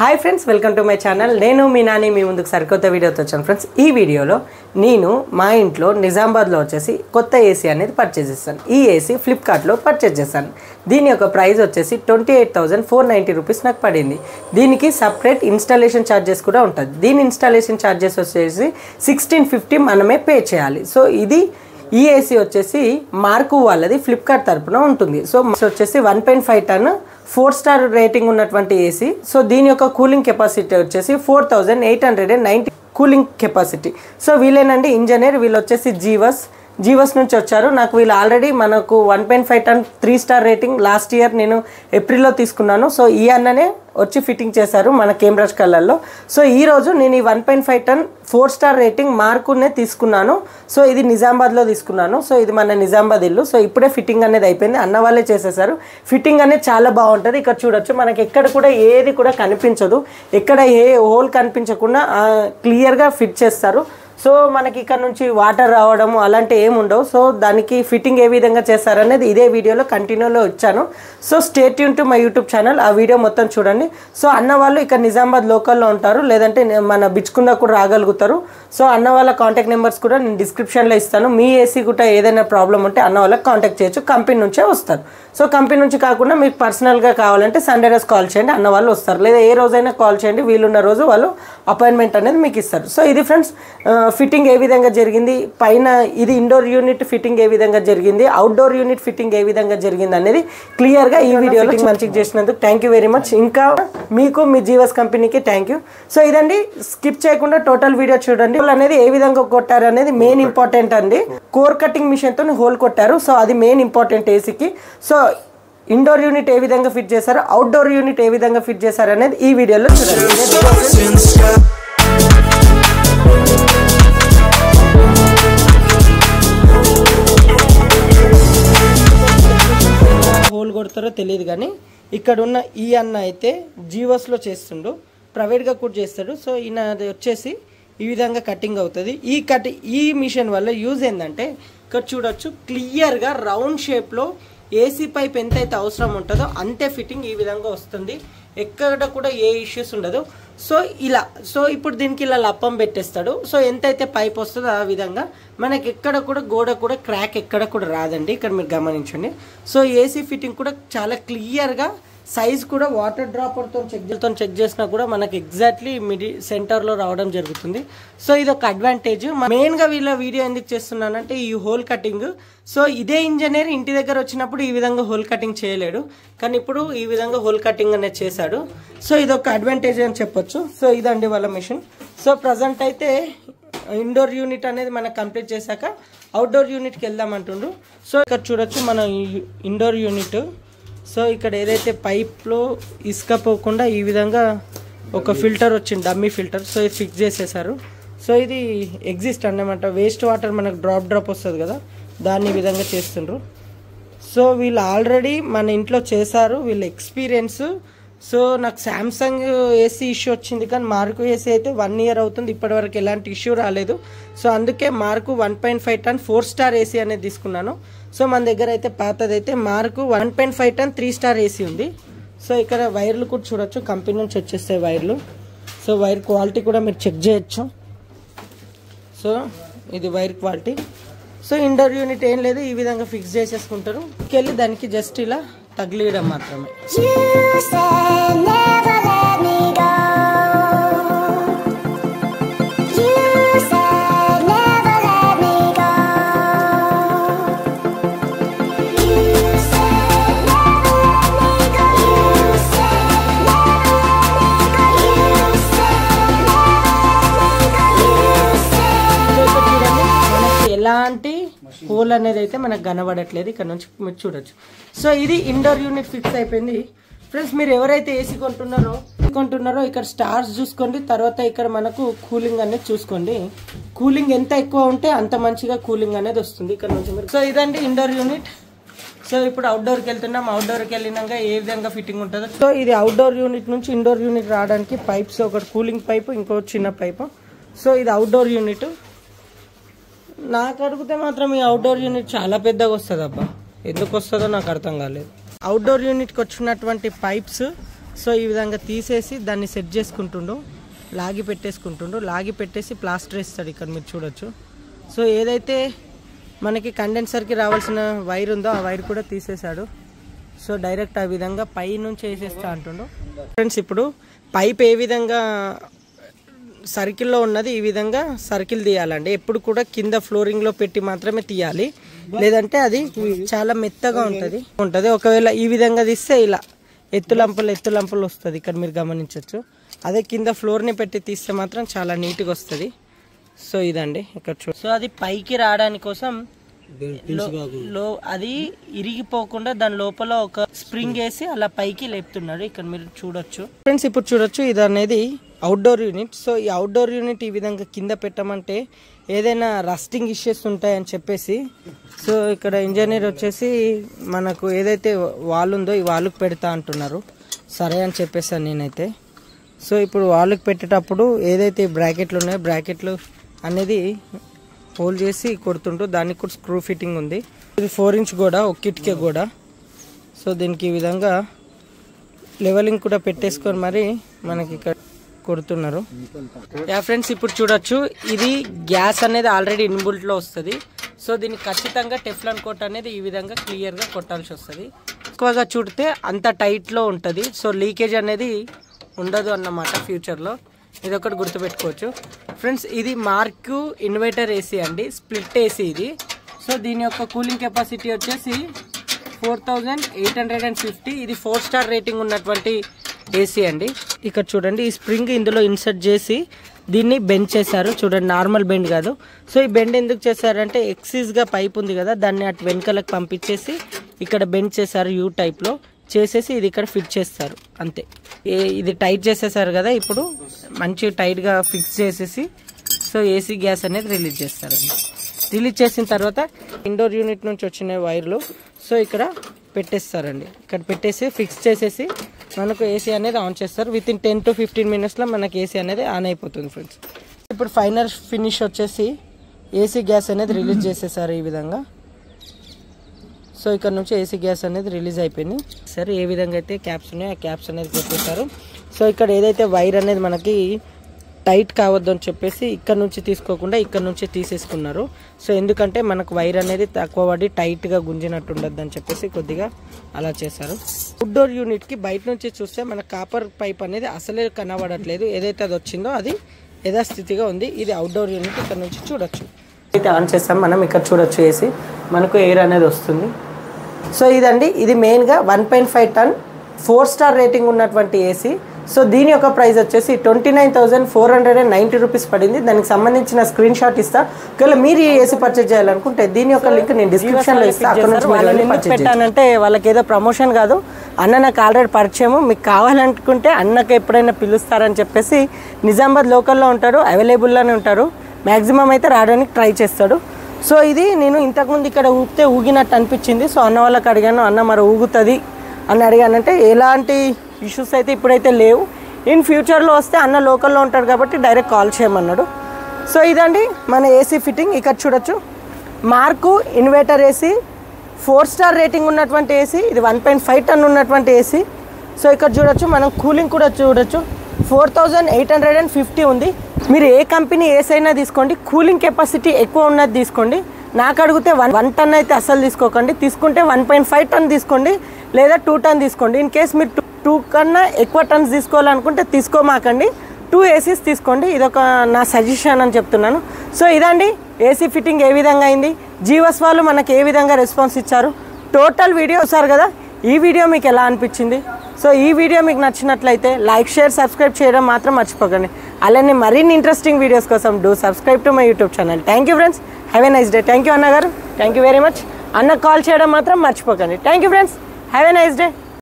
Hi friends, welcome to my channel. నేను మీ నాని మీ ముందుకు సరికొత్త వీడియోతో వచ్చాను ఫ్రెండ్స్. ఈ వీడియోలో నేను మా ఇంట్లో నిజామాబాద్లో వచ్చేసి కొత్త ఏసీ అనేది పర్చేజ్ చేస్తాను. ఈ ఏసీ ఫ్లిప్కార్ట్లో పర్చేజ్ చేస్తాను. దీని యొక్క ప్రైస్ వచ్చేసి 28,490 రూపీస్ నాకు పడింది. దీనికి సపరేట్ ఇన్స్టాలేషన్ ఛార్జెస్ కూడా ఉంటుంది. దీని ఇన్స్టాలేషన్ ఛార్జెస్ వచ్చేసి 1650 మనమే పే చేయాలి. సో ఇది ఈ ఏసీ వచ్చేసి మార్కు వాళ్ళది ఫ్లిప్కార్ట్ తరపున ఉంటుంది. సో వచ్చేసి 1.5 టన్ 4 స్టార్ రేటింగ్ ఉన్నటువంటి ఏసీ. సో దీని యొక్క కూలింగ్ కెపాసిటీ వచ్చేసి 4890 కూలింగ్ కెపాసిటీ. సో వీళ్ళేనండి ఇంజనీర్, వీళ్ళు వచ్చేసి జీవస్ నుంచి వచ్చారు. నాకు వీళ్ళు ఆల్రెడీ మనకు 1.5 టన్ 3 స్టార్ రేటింగ్ లాస్ట్ ఇయర్ నేను ఏప్రిల్లో తీసుకున్నాను. సో ఈ అన్ననే వచ్చి ఫిట్టింగ్ చేశారు మన కేంబ్రాజ్ కలర్లో. సో ఈరోజు నేను ఈ 1.5 టన్ 4 స్టార్ రేటింగ్ మార్కునే తీసుకున్నాను. సో ఇది నిజామాబాద్లో తీసుకున్నాను. సో ఇది మన నిజామాబాద్ ఇల్లు. సో ఇప్పుడే ఫిట్టింగ్ అనేది అయిపోయింది, అన్న వాళ్ళే చేసేసారు. ఫిట్టింగ్ అనేది చాలా బాగుంటుంది. ఇక్కడ చూడొచ్చు, మనకి ఎక్కడ కూడా ఏది కూడా కనిపించదు, ఎక్కడ ఏ హోల్ కనిపించకుండా క్లియర్గా ఫిట్ చేస్తారు. సో మనకి ఇక్కడ నుంచి వాటర్ రావడము అలాంటి ఏమి ఉండవు. సో దానికి ఫిట్టింగ్ ఏ విధంగా చేస్తారనేది ఇదే వీడియోలో కంటిన్యూలో ఇచ్చాను. So stay tune to my YouTube channel, ఆ వీడియో మొత్తం చూడండి. సో అన్న వాళ్ళు ఇక్కడ నిజామాబాద్ లోకల్లో ఉంటారు, లేదంటే మన బిచ్చుకుందా కూడా రాగలుగుతారు. సో అన్న వాళ్ళ కాంటాక్ట్ నెంబర్స్ కూడా నేను డిస్క్రిప్షన్లో ఇస్తాను. మీ ఏసీ కూడా ఏదైనా ప్రాబ్లం ఉంటే అన్న వాళ్ళకి కాంటాక్ట్ చేయొచ్చు, కంపెనీ నుంచే వస్తారు. సో కంపెనీ నుంచి కాకుండా మీకు పర్సనల్గా కావాలంటే సండే రోజు కాల్ చేయండి, అన్న వాళ్ళు వస్తారు. లేదా ఏ రోజైనా కాల్ చేయండి, వీలున్న రోజు వాళ్ళు అపాయింట్మెంట్ అనేది మీకు ఇస్తారు. సో ఇది ఫ్రెండ్స్ ఫిట్టింగ్ ఏ విధంగా జరిగింది, పైన ఇది ఇండోర్ యూనిట్ ఫిట్టింగ్ ఏ విధంగా జరిగింది, అవుట్డోర్ యూనిట్ ఫిట్టింగ్ ఏ విధంగా జరిగింది అనేది క్లియర్గా ఈ వీడియోలో మంచిగా చేసినందుకు థ్యాంక్ యూ వెరీ మచ్. ఇంకా మీకు మీ జీవస్ కంపెనీకి థ్యాంక్ యూ. సో ఇదండి, స్కిప్ చేయకుండా టోటల్ వీడియో చూడండి. హోల్ అనేది ఏ విధంగా కొట్టారు అనేది మెయిన్ ఇంపార్టెంట్ అండి. కోర్ కటింగ్ మిషన్తో హోల్ కొట్టారు. సో అది మెయిన్ ఇంపార్టెంట్ ఏసీకి. సో ఇండోర్ యూనిట్ ఏ విధంగా ఫిట్ చేశారు, అవుట్డోర్ యూనిట్ ఏ విధంగా ఫిట్ చేశారు అనేది ఈ వీడియోలో చూడండి. హోల్ కొడతారో తెలియదు కానీ ఇక్కడ ఉన్న ఈ అన్న అయితే జీవస్లో చేస్తుండు, ప్రైవేట్గా కూడా చేస్తాడు. సో ఈయన వచ్చేసి ఈ విధంగా కటింగ్ అవుతుంది. ఈ మిషన్ వల్ల యూజ్ ఏంటంటే ఇక్కడ చూడొచ్చు, క్లియర్గా రౌండ్ షేప్లో ఏసీ పైప్ ఎంతైతే అవసరం ఉంటుందో అంతే ఫిట్టింగ్ ఈ విధంగా వస్తుంది. ఎక్కడ కూడా ఏ ఇష్యూస్ ఉండదు. సో ఇలా ఇప్పుడు దీనికి ఇలా లప్పం పెట్టేస్తాడు. సో ఎంతైతే పైప్ వస్తుందో ఆ విధంగా మనకి ఎక్కడ కూడా గోడ కూడా క్రాక్ ఎక్కడ కూడా రాదండి. ఇక్కడ మీరు గమనించండి. సో ఏసీ ఫిట్టింగ్ కూడా చాలా క్లియర్గా, సైజ్ కూడా వాటర్ డ్రాపర్తో చెక్ చేసినా కూడా మనకి ఎగ్జాక్ట్లీ సెంటర్లో రావడం జరుగుతుంది. సో ఇది ఒక అడ్వాంటేజ్. మెయిన్గా వీళ్ళ వీడియో ఎందుకు చేస్తున్నానంటే ఈ హోల్ కటింగ్. సో ఇదే ఇంజనీర్ ఇంటి దగ్గర వచ్చినప్పుడు ఈ విధంగా హోల్ కటింగ్ చేయలేడు, కానీ ఇప్పుడు ఈ విధంగా హోల్ కటింగ్ అనేది చేశాడు. సో ఇది ఒక అడ్వాంటేజ్ అని చెప్పొచ్చు. సో ఇదండి వాళ్ళ మిషన్. సో ప్రజెంట్ అయితే ఇండోర్ యూనిట్ అనేది మనకు కంప్లీట్ చేశాక అవుట్డోర్ యూనిట్కి వెళ్దామంటుండ్రు. సో ఇక్కడ చూడొచ్చు మన ఇండోర్ యూనిట్. సో ఇక్కడ ఏదైతే పైప్లో ఇసుక పోకుండా ఈ విధంగా ఒక ఫిల్టర్ వచ్చింది, డమ్మీ ఫిల్టర్. సో ఇది ఫిక్స్ చేసేసారు. సో ఇది ఎగ్జిస్ట్ అన్నమాట, వేస్ట్ వాటర్ మనకు డ్రాప్ వస్తుంది కదా, దాన్ని ఈ విధంగా చేస్తుండ్రు. సో వీళ్ళు ఆల్రెడీ మన ఇంట్లో చేశారు, వీళ్ళ ఎక్స్పీరియన్స్. సో నాకు శాంసంగ్ ఏసీ ఇష్యూ వచ్చింది, కానీ మార్కు ఏసీ అయితే 1 ఇయర్ అవుతుంది, ఇప్పటివరకు ఎలాంటి ఇష్యూ రాలేదు. సో అందుకే మార్కు 1.5 టన్ 4 స్టార్ ఏసీ అనేది తీసుకున్నాను. సో మన దగ్గర అయితే పాతదైతే మార్కు 1.5 టన్ 3 స్టార్ ఏసీ ఉంది. సో ఇక్కడ వైర్లు కూడా చూడొచ్చు, కంపెనీ నుంచి వచ్చేస్తాయి వైర్లు. సో వైర్ క్వాలిటీ కూడా మీరు చెక్ చేయొచ్చు. సో ఇది wire quality. So indoor unit ఏం లేదు, ఈ విధంగా ఫిక్స్ చేసేసుకుంటారు. వెళ్ళి దానికి జస్ట్ ఇలా తగిలియడం మాత్రమే. ఎలాంటి హోల్ అనేది అయితే మనకు కనబడట్లేదు, ఇక్కడ నుంచి మీరు చూడొచ్చు. సో ఇది ఇండోర్ యూనిట్ ఫిక్స్ అయిపోయింది. ఫ్రెండ్స్, మీరు ఎవరైతే ఏసీ కొంటున్నారో ఇక్కడ స్టార్స్ చూసుకోండి. తర్వాత ఇక్కడ మనకు కూలింగ్ అనేది చూసుకోండి. కూలింగ్ ఎంత ఎక్కువ ఉంటే అంత మంచిగా కూలింగ్ అనేది వస్తుంది ఇక్కడ నుంచి మీరు. సో ఇదండి ఇండోర్ యూనిట్. సో ఇప్పుడు అవుట్డోర్కి వెళ్తున్నాం. అవుట్డోర్కి వెళ్ళినాక ఏ విధంగా ఫిట్టింగ్ ఉంటుందో. సో ఇది అవుట్డోర్ యూనిట్ నుంచి ఇండోర్ యూనిట్ రావడానికి పైప్స్, ఒకటి కూలింగ్ పైపు, ఇంకో చిన్న పైపు. సో ఇది అవుట్డోర్ యూనిట్. నాకు అడిగితే మాత్రం ఈ అవుట్డోర్ యూనిట్ చాలా పెద్దగా వస్తుంది అబ్బా, ఎందుకు వస్తుందో నాకు అర్థం కాలేదు. అవుట్డోర్ యూనిట్కి వచ్చినటువంటి పైప్స్ సో ఈ విధంగా తీసేసి దాన్ని సెట్ చేసుకుంటుండు, లాగి పెట్టేసుకుంటుండు. లాగి పెట్టేసి ప్లాస్టర్ వేస్తాడు. ఇక్కడ మీరు చూడొచ్చు. సో ఏదైతే మనకి కండెన్సర్కి రావాల్సిన వైర్ ఉందో ఆ వైర్ కూడా తీసేశాడు. సో డైరెక్ట్ ఆ విధంగా పై నుంచి వేసేస్తా అంటుండు. ఫ్రెండ్స్ ఇప్పుడు పైప్ ఏ విధంగా సర్కిల్లో ఉన్నది ఈ విధంగా సర్కిల్ తీయాలండి. ఎప్పుడు కూడా కింద ఫ్లోరింగ్లో పెట్టి మాత్రమే తీయాలి, లేదంటే అది చాలా మెత్తగా ఉంటుంది. ఒకవేళ ఈ విధంగా తీస్తే ఇలా ఎత్తు లంపులు వస్తుంది. ఇక్కడ మీరు గమనించవచ్చు. అదే కింద ఫ్లోర్ని పెట్టి తీస్తే మాత్రం చాలా నీట్గా వస్తుంది. సో ఇదండి ఇక్కడ సో అది పైకి రావడానికి కోసం అది ఇరిగిపోకుండా దాని లోపల ఒక స్ప్రింగ్ వేసి అలా పైకి లేపుతున్నాడు. ఇక్కడ మీరు చూడొచ్చు ఫ్రెండ్స్. ఇప్పుడు చూడొచ్చు ఇది అనేది అవుట్డోర్ యూనిట్. సో ఈ అవుట్డోర్ యూనిట్ ఈ విధంగా కింద పెట్టమంటే ఏదైనా రస్టింగ్ ఇష్యూస్ ఉంటాయని చెప్పేసి సో ఇక్కడ ఇంజనీర్ వచ్చేసి మనకు ఏదైతే వాల్ ఉందో ఈ వాల్కి పెడతా అంటున్నారు. సరే అని చెప్పేసాను నేనైతే. సో ఇప్పుడు వాల్కి పెట్టేటప్పుడు ఏదైతే బ్రాకెట్లు ఉన్నాయో బ్రాకెట్లు అనేది హోల్ చేసి కొడుతుంటూ దానికి కూడా స్క్రూ ఫిట్టింగ్ ఉంది. ఇది 4 ఇంచ్ కూడా ఒక కిట్కే కూడా. సో దీనికి ఈ విధంగా లెవెలింగ్ కూడా పెట్టేసుకొని మరి మనకి ఇక్కడ కొడుతున్నారు. యా ఫ్రెండ్స్ ఇప్పుడు చూడొచ్చు ఇది గ్యాస్ అనేది ఆల్రెడీ ఇన్బుల్ట్లో వస్తుంది. సో దీన్ని ఖచ్చితంగా టెఫ్లాన్ కోట్ అనేది ఈ విధంగా క్లియర్గా కొట్టాల్సి వస్తుంది. ఎక్కువగా చుడితే అంత టైట్లో ఉంటుంది. సో లీకేజ్ అనేది ఉండదు అన్నమాట ఫ్యూచర్లో. ఇది ఒకటి గుర్తుపెట్టుకోవచ్చు ఫ్రెండ్స్. ఇది మార్క్ ఇన్వర్టర్ ఏసీ అండి, స్ప్లిట్ ఏసీ ఇది. సో దీని యొక్క కూలింగ్ కెపాసిటీ వచ్చేసి 4850. ఇది 4 స్టార్ రేటింగ్ ఉన్నటువంటి ఏసీ అండి. ఇక్కడ చూడండి ఈ స్ప్రింగ్ ఇందులో ఇన్సర్ట్ చేసి దీన్ని బెండ్ చేశారు. చూడండి నార్మల్ బెండ్ కాదు. సో ఈ బెండ్ ఎందుకు చేశారంటే ఎక్సీస్గా పైప్ ఉంది కదా దాన్ని అటు వెనకలకు పంపించేసి ఇక్కడ బెండ్ చేశారు. యూ టైప్లో చేసేసి ఇది ఇక్కడ ఫిట్ చేస్తారు అంతే. ఇది టైట్ చేసేసారు కదా, ఇప్పుడు మంచి టైట్గా ఫిక్స్ చేసేసి సో ఏసీ గ్యాస్ అనేది రిలీజ్ చేస్తారండి. రిలీజ్ చేసిన తర్వాత ఇండోర్ యూనిట్ నుంచి వచ్చిన వైర్లు సో ఇక్కడ పెట్టేస్తారండి. ఇక్కడ పెట్టేసి ఫిక్స్ చేసేసి మనకు ఏసీ అనేది ఆన్ చేస్తారు. వితిన్ 10 to 15 minutesలో మనకి ఏసీ అనేది ఆన్ అయిపోతుంది ఫ్రెండ్స్. ఇప్పుడు ఫైనల్ ఫినిష్ వచ్చేసి ఏసీ గ్యాస్ అనేది రిలీజ్ చేసేసారు ఈ విధంగా. సో ఇక్కడ నుంచి ఏసీ గ్యాస్ అనేది రిలీజ్ అయిపోయింది. సరే ఏ విధంగా అయితే క్యాప్స్ ఉన్నాయో ఆ క్యాప్స్ అనేది పెట్టేశారు. సో ఇక్కడ ఏదైతే వైర్ అనేది మనకి టైట్ కావద్దు అని చెప్పేసి ఇక్కడ నుంచి తీసుకోకుండా ఇక్కడ నుంచి తీసేసుకున్నారు. సో ఎందుకంటే మనకు వైర్ అనేది తక్కువ పడి టైట్గా గుంజినట్టు ఉండద్దు అని చెప్పేసి కొద్దిగా అలా చేశారు. అవుట్డోర్ యూనిట్కి బయట నుంచి చూస్తే మన కాపర్ పైప్ అనేది అసలే కనబడట్లేదు. ఏదైతే అది వచ్చిందో అది యథాస్థితిగా ఉంది. ఇది అవుట్డోర్ యూనిట్. ఇక్కడ నుంచి చూడొచ్చు. అయితే ఆన్ చేస్తాం మనం. ఇక్కడ చూడొచ్చు ఏసీ మనకు ఎయిర్ అనేది వస్తుంది. సో ఇదండి ఇది మెయిన్గా 1.5 ton 4 స్టార్ రేటింగ్ ఉన్నటువంటి ఏసీ. సో దీని యొక్క ప్రైస్ వచ్చేసి 29,490 రూపీస్ పడింది. దానికి సంబంధించిన స్క్రీన్ షాట్ ఇస్తా. ఒకవేళ మీరు ఈ ఏసీ పర్చేజ్ చేయాలనుకుంటే దీని యొక్క లింక్ నేను డిస్క్రిప్షన్లో ఇస్తాను. అక్కడ నుంచి వాళ్ళని ఎందుకు పెట్టానంటే వాళ్ళకి ఏదో ప్రమోషన్ కాదు, అన్న నాకు ఆల్రెడీ పరిచయము, మీకు కావాలనుకుంటే అన్నకు ఎప్పుడైనా పిలుస్తారని చెప్పేసి. నిజామాబాద్ లోకల్లో ఉంటారు, అవైలబుల్లోనే ఉంటారు. మ్యాక్సిమం అయితే రావడానికి ట్రై చేస్తాడు. సో ఇది నేను ఇంతకుముందు ఇక్కడ ఊపితే ఊగినట్టు అనిపించింది. సో అన్న వాళ్ళకి అడిగాను, అన్న మరి ఊగుతుంది అని అడిగానంటే ఎలాంటి ఇష్యూస్ అయితే ఇప్పుడైతే లేవు. ఇన్ ఫ్యూచర్లో వస్తే అన్న లోకల్లో ఉంటాడు కాబట్టి డైరెక్ట్ కాల్ చేయమన్నాడు. సో ఇదండి మన ఏసీ ఫిట్టింగ్. ఇక్కడ చూడొచ్చు mark inverter AC 4 star rating ఉన్నటువంటి ఏసీ. ఇది 1.5 ton ఉన్నటువంటి ఏసీ. సో ఇక్కడ చూడొచ్చు మనం కూలింగ్ కూడా చూడొచ్చు. 4850 ఉంది. మీరు ఏ కంపెనీ ఏసీ అయినా తీసుకోండి, కూలింగ్ కెపాసిటీ ఎక్కువ ఉన్నది తీసుకోండి. నాకు అడిగితే 1 ton అయితే అస్సలు తీసుకోకండి. తీసుకుంటే 1.5 ton తీసుకోండి, లేదా 2 ton తీసుకోండి. ఇన్ కేస్ మీరు 2 కన్నా ఎక్కువ టన్స్ తీసుకోవాలనుకుంటే తీసుకోమాకండి. 2 ఏసీస్ తీసుకోండి. ఇదొక నా సజెషన్ అని చెప్తున్నాను. సో ఇదండి ఏసీ ఫిట్టింగ్ ఏ విధంగా అయింది, జీవస్ వాళ్ళు మనకి ఏ విధంగా రెస్పాన్స్ ఇచ్చారు, టోటల్ వీడియో చూసారు కదా. ఈ వీడియో మీకు ఎలా అనిపించింది? సో ఈ వీడియో మీకు నచ్చినట్లయితే లైక్, షేర్, సబ్స్క్రైబ్ చేయడం మాత్రం మర్చిపోకండి. అలానే మరిన్ని ఇంట్రెస్టింగ్ వీడియోస్ కోసం do subscribe to my YouTube channel. Thank you friends. Have a nice day. Thank you అన్నగారు. Thank you very much. అన్న కాల్ చేయడం మాత్రం మర్చిపోకండి. Thank you friends. Have a nice day.